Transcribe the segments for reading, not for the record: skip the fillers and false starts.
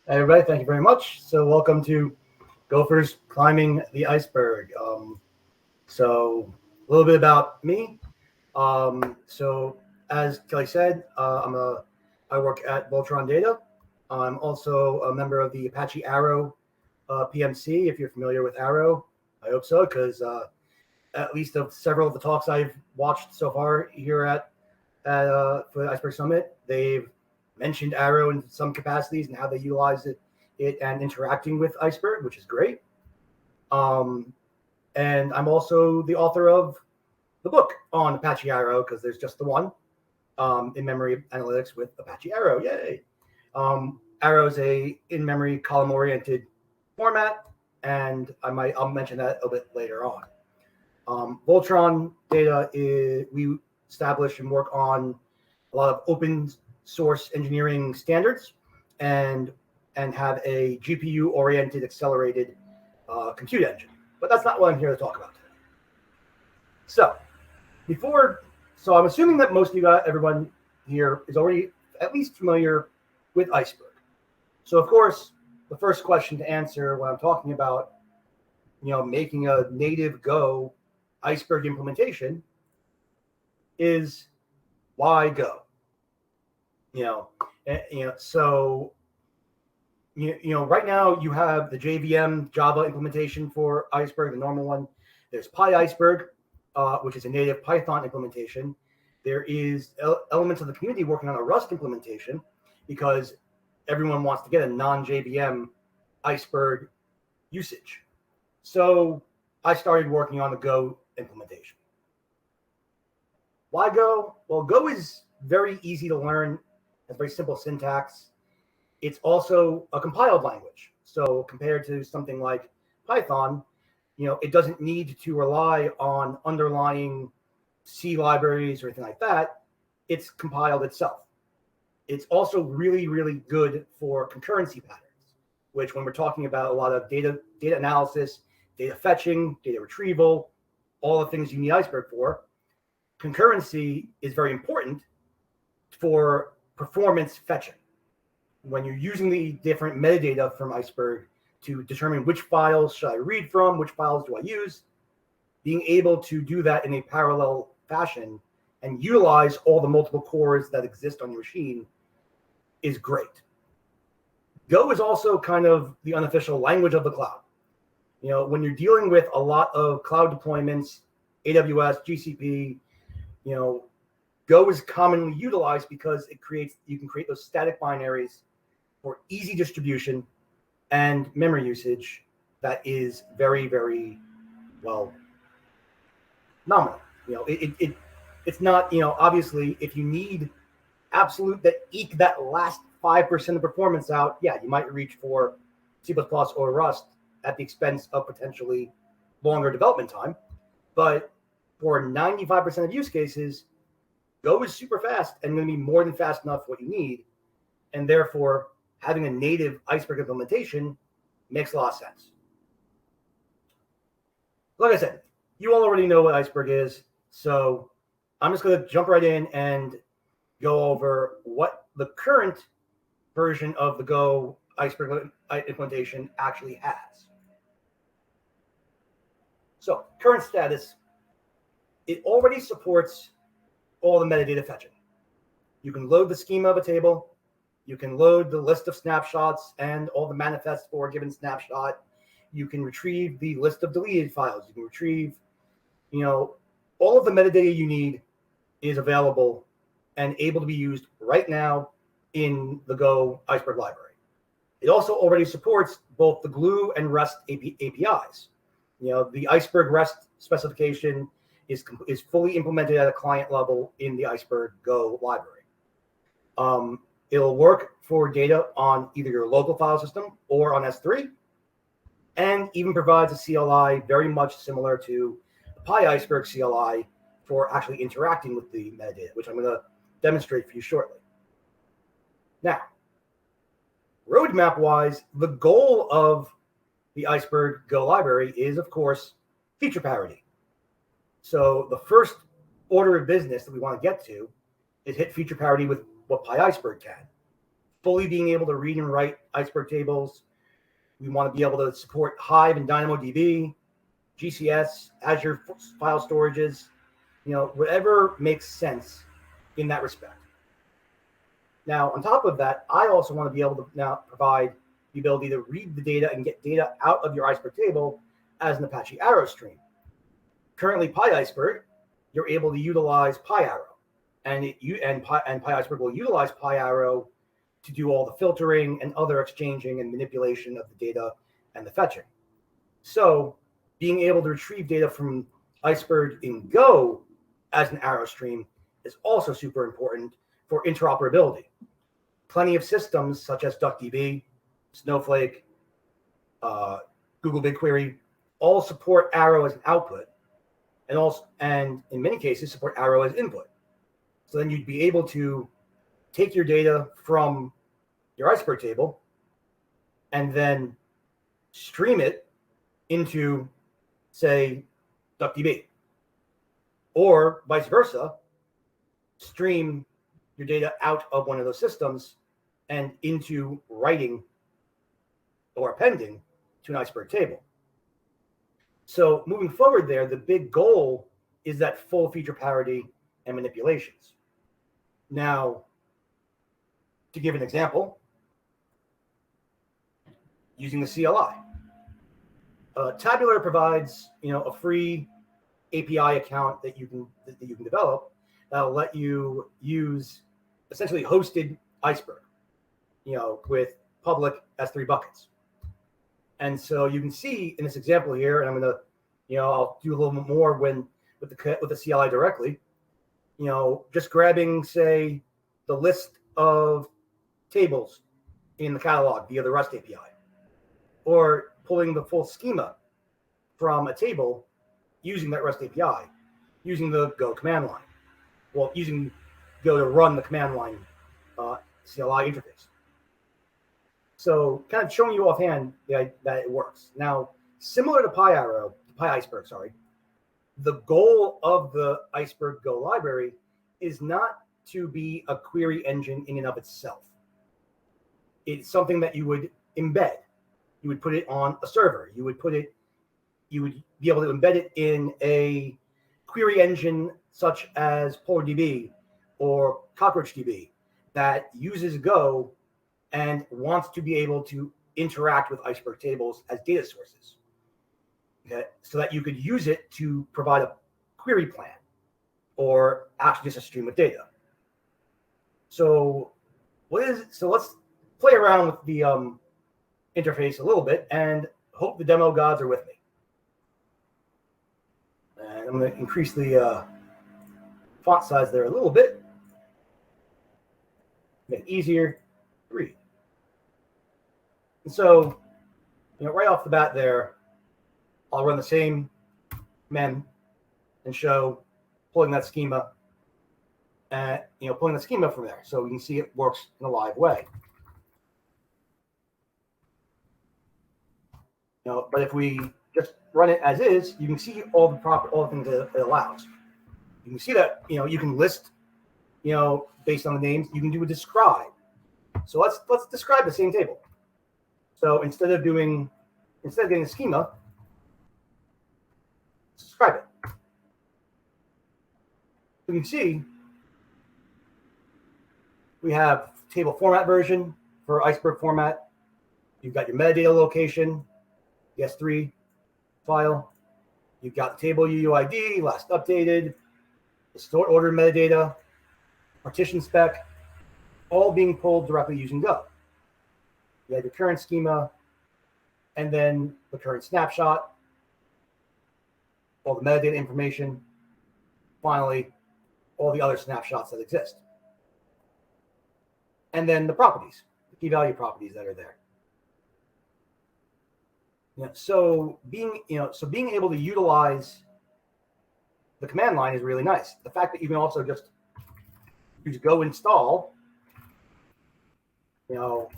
Hey everybody, thank you very much. So welcome to Gophers Climbing the Iceberg. So a little bit about me. So as Kelly said, I work at Voltron Data. I'm also a member of the Apache Arrow PMC. If you're familiar with Arrow, I hope so, because at least of several of the talks I've watched so far here for the Iceberg Summit, they've mentioned Arrow in some capacities and how they utilize it and interacting with Iceberg, which is great. And I'm also the author of the book on Apache Arrow, because there's just the one, in-memory analytics with Apache Arrow. Yay! Arrow is a in-memory column-oriented format, and I'll mention that a bit later on. Voltron Data we establish and work on a lot of open source engineering standards and have a GPU-oriented accelerated compute engine. But that's not what I'm here to talk about today. So I'm assuming that most of you guys, everyone here is already at least familiar with Iceberg. So of course, the first question to answer when I'm talking about, making a native Go Iceberg implementation is why Go? So right now you have the JVM Java implementation for Iceberg, the normal one. There's PyIceberg, which is a native Python implementation. There is elements of the community working on a Rust implementation because everyone wants to get a non-JVM Iceberg usage. So I started working on the Go implementation. Why Go? Well, Go is very easy to learn, has very simple syntax. It's also a compiled language. So compared to something like Python, it doesn't need to rely on underlying C libraries or anything like that. It's compiled itself. It's also really, really good for concurrency patterns, which when we're talking about a lot of data analysis, data fetching, data retrieval, all the things you need Iceberg for, concurrency is very important for performance fetching. When you're using the different metadata from Iceberg to determine which files should I read from, which files do I use, being able to do that in a parallel fashion and utilize all the multiple cores that exist on your machine is great. Go is also kind of the unofficial language of the cloud. When you're dealing with a lot of cloud deployments, AWS, GCP, Go is commonly utilized because you can create those static binaries for easy distribution and memory usage that is very, very nominal. It's not, obviously, if you need absolute that eke that last 5% of performance out, yeah, you might reach for C++ or Rust at the expense of potentially longer development time. But for 95% of use cases, Go is super fast and going to be more than fast enough for what you need. And therefore, having a native Iceberg implementation makes a lot of sense. Like I said, you all already know what Iceberg is. So I'm just going to jump right in and go over what the current version of the Go Iceberg implementation actually has. So current status, it already supports all the metadata fetching. You can load the schema of a table. You can load the list of snapshots and all the manifests for a given snapshot. You can retrieve the list of deleted files. You can retrieve, all of the metadata you need is available and able to be used right now in the Go Iceberg library. It also already supports both the Glue and REST APIs. The Iceberg REST specification is fully implemented at a client level in the Iceberg Go library. It'll work for data on either your local file system or on S3, and even provides a CLI very much similar to the PyIceberg CLI for actually interacting with the metadata, which I'm going to demonstrate for you shortly. Now, roadmap-wise, the goal of the Iceberg Go library is, of course, feature parity. So the first order of business that we want to get to is hit feature parity with what PyIceberg can. fully being able to read and write Iceberg tables. We want to be able to support Hive and DynamoDB, GCS, Azure file storages, whatever makes sense in that respect. Now, on top of that, I also want to be able to now provide the ability to read the data and get data out of your Iceberg table as an Apache Arrow stream. Currently, PyIceberg, you're able to utilize PyArrow, and PyIceberg will utilize PyArrow to do all the filtering and other exchanging and manipulation of the data and the fetching. So being able to retrieve data from Iceberg in Go as an Arrow stream is also super important for interoperability. Plenty of systems such as DuckDB, Snowflake, Google BigQuery all support Arrow as an output, and in many cases support Arrow as input. So then you'd be able to take your data from your Iceberg table and then stream it into, say, DuckDB, or vice versa, stream your data out of one of those systems and into writing or appending to an Iceberg table. So moving forward there, the big goal is that full feature parity and manipulations. Now, to give an example, using the CLI. Tabular provides, a free API account that you can develop that will let you use essentially hosted Iceberg, with public S3 buckets. And so you can see in this example here, and I'm going to, I'll do a little bit more with the CLI directly. Just grabbing, say, the list of tables in the catalog via the REST API, or pulling the full schema from a table using that REST API, using the Go command line. Well, using Go to run the command line CLI interface. So kind of showing you offhand that it works. Now, similar to PyIceberg, the goal of the Iceberg Go library is not to be a query engine in and of itself. It's something that you would embed. You would put it on a server. You would be able to embed it in a query engine such as PolarDB or CockroachDB that uses Go and wants to be able to interact with Iceberg tables as data sources. Okay, so that you could use it to provide a query plan or actually just a stream of data. So let's play around with the interface a little bit and hope the demo gods are with me. And I'm going to increase the font size there a little bit. Make it easier to read. And so, right off the bat there, I'll run the same command and show pulling that schema and pulling the schema from there, so we can see it works in a live way. But if we just run it as is, you can see all the things that it allows. You can see that you can list based on the names. You can do a describe. So let's describe the same table. So instead of getting a schema, describe it. You can see we have table format version for Iceberg format. You've got your metadata location, the S3 file. You've got the table UUID, last updated, the stored order metadata, partition spec, all being pulled directly using Go. You have your current schema, and then the current snapshot, all the metadata information, finally, all the other snapshots that exist. And then the properties, the key value properties that are there. So being able to utilize the command line is really nice. The fact that you can also just use Go install, like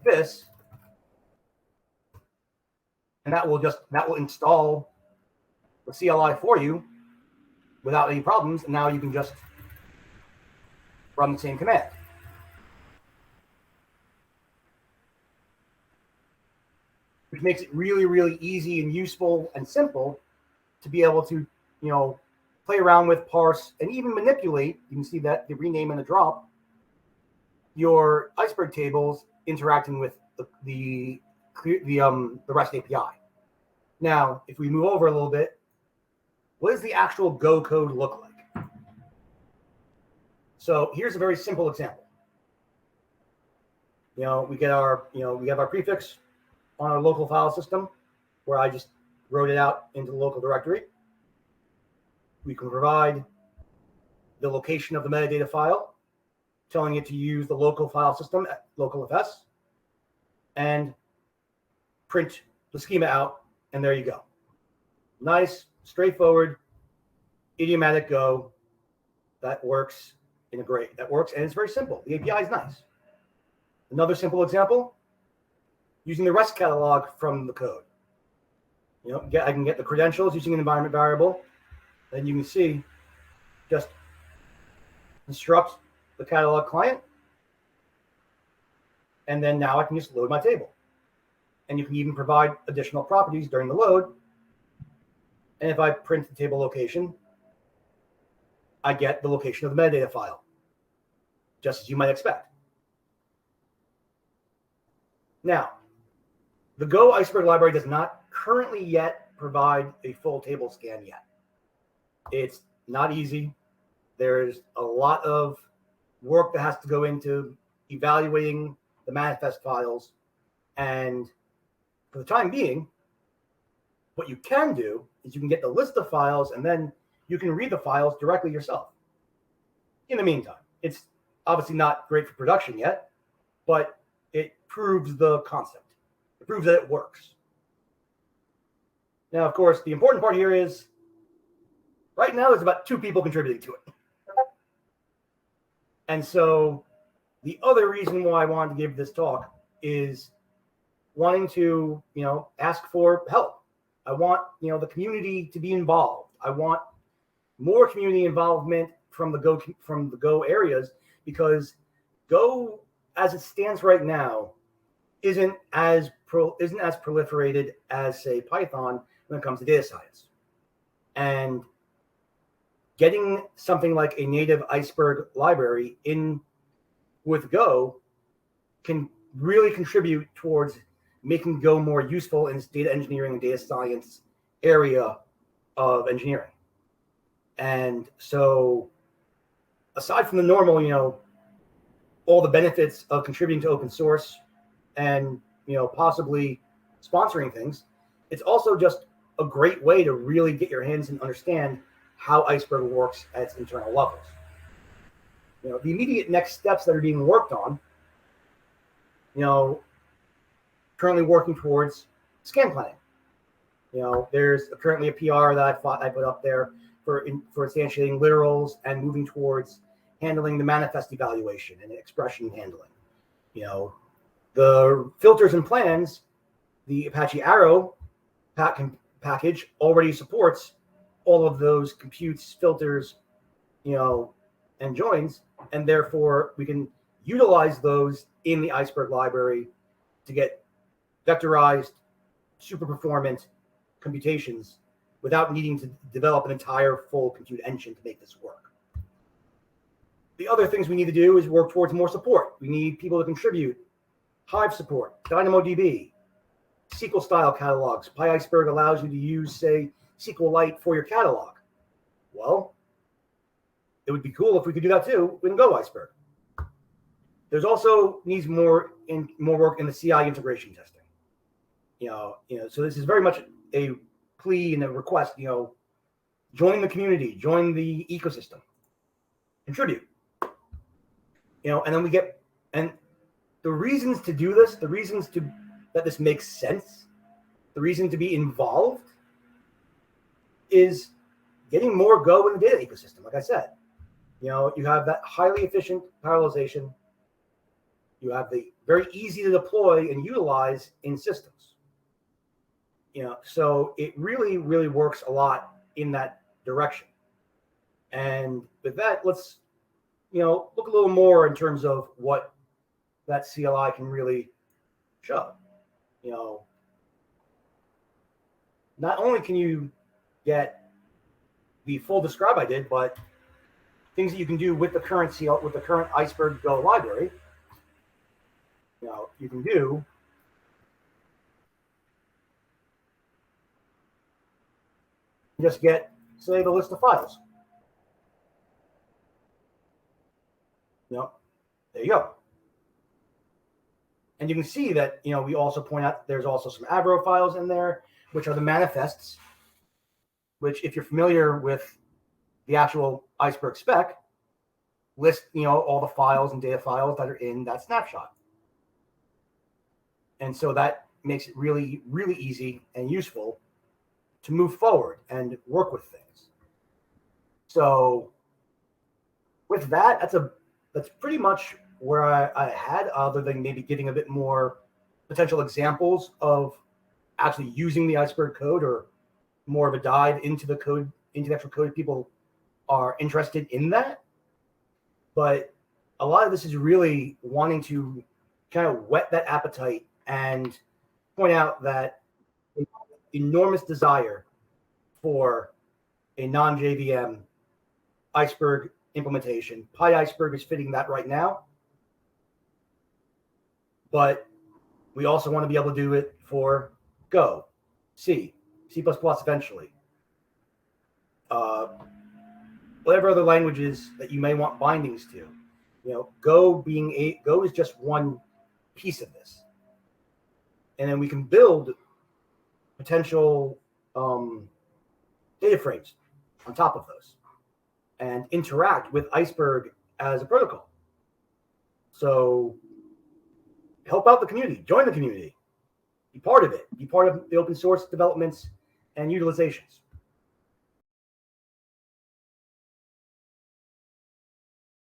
this, and that will install the CLI for you without any problems. And now you can just run the same command. Which makes it really, really easy and useful and simple to be able to, play around with, parse, and even manipulate. You can see that the rename and the drop your Iceberg tables interacting with the REST API. Now, if we move over a little bit, what does the actual Go code look like? So here's a very simple example. We have our prefix on our local file system, where I just wrote it out into the local directory. We can provide the location of the metadata file, telling it to use the local file system at localfs, and print the schema out, and there you go. Nice, straightforward, idiomatic Go that works and it's very simple. The API is nice. Another simple example, using the REST catalog from the code. I can get the credentials using an environment variable. Then you can see, just instruct the catalog client. And then now I can just load my table. And you can even provide additional properties during the load. And if I print the table location, I get the location of the metadata file, just as you might expect. Now, the Go Iceberg library does not currently yet provide a full table scan yet. It's not easy. There's a lot of work that has to go into evaluating the manifest files. And for the time being, what you can do is you can get the list of files, and then you can read the files directly yourself. In the meantime, it's obviously not great for production yet, but it proves the concept. It proves that it works. Now, of course, the important part here is right now there's about 2 people contributing to it. And so the other reason why I wanted to give this talk is wanting to, ask for help. I want, the community to be involved. I want more community involvement from the Go areas, because Go, as it stands right now, isn't as proliferated as, say, Python when it comes to data science. And getting something like a native Iceberg library in with Go can really contribute towards making Go more useful in its data engineering and data science area of engineering. And so, aside from the normal, all the benefits of contributing to open source and, possibly sponsoring things, it's also just a great way to really get your hands and understand how Iceberg works at its internal levels. The immediate next steps that are being worked on, currently working towards scan planning. There's currently a PR that I put up there for instantiating literals and moving towards handling the manifest evaluation and expression handling. The filters and plans, the Apache Arrow package already supports all of those computes, filters, and joins, and therefore we can utilize those in the Iceberg library to get vectorized, super performant computations without needing to develop an entire full compute engine to make this work. The other things we need to do is work towards more support. We need people to contribute Hive support, DynamoDB, SQL style catalogs. PyIceberg allows you to use, say, SQLite for your catalog. Well, it would be cool if we could do that too in Go Iceberg. There's also needs more work in the CI integration testing. So this is very much a plea and a request. Join the community, join the ecosystem, contribute. And then the reasons to do this, that this makes sense, the reason to be involved is getting more Go in the data ecosystem. Like I said, you have that highly efficient parallelization. You have the very easy to deploy and utilize in systems. So it really, really works a lot in that direction. And with that, let's look a little more in terms of what that CLI can really show. Not only can you get the full describe I did, but things that you can do with the current Iceberg Go library. You can do just get, say, the list of files. There you go. And you can see that, we also point out there's also some Avro files in there, which are the manifests, which, if you're familiar with the actual Iceberg spec, list, all the files and data files that are in that snapshot. And so that makes it really, really easy and useful to move forward and work with things. So with that, that's pretty much where I had, other than maybe giving a bit more potential examples of actually using the Iceberg code, or more of a dive into the code, into the actual code. People are interested in that. But a lot of this is really wanting to kind of whet that appetite and point out that enormous desire for a non-JVM Iceberg implementation. Iceberg is fitting that right now, but we also want to be able to do it for Go, C, C++ eventually, whatever other languages that you may want bindings to. Go is just one piece of this, and then we can build potential data frames on top of those and interact with Iceberg as a protocol. So help out the community, join the community, be part of it, be part of the open source developments and utilizations.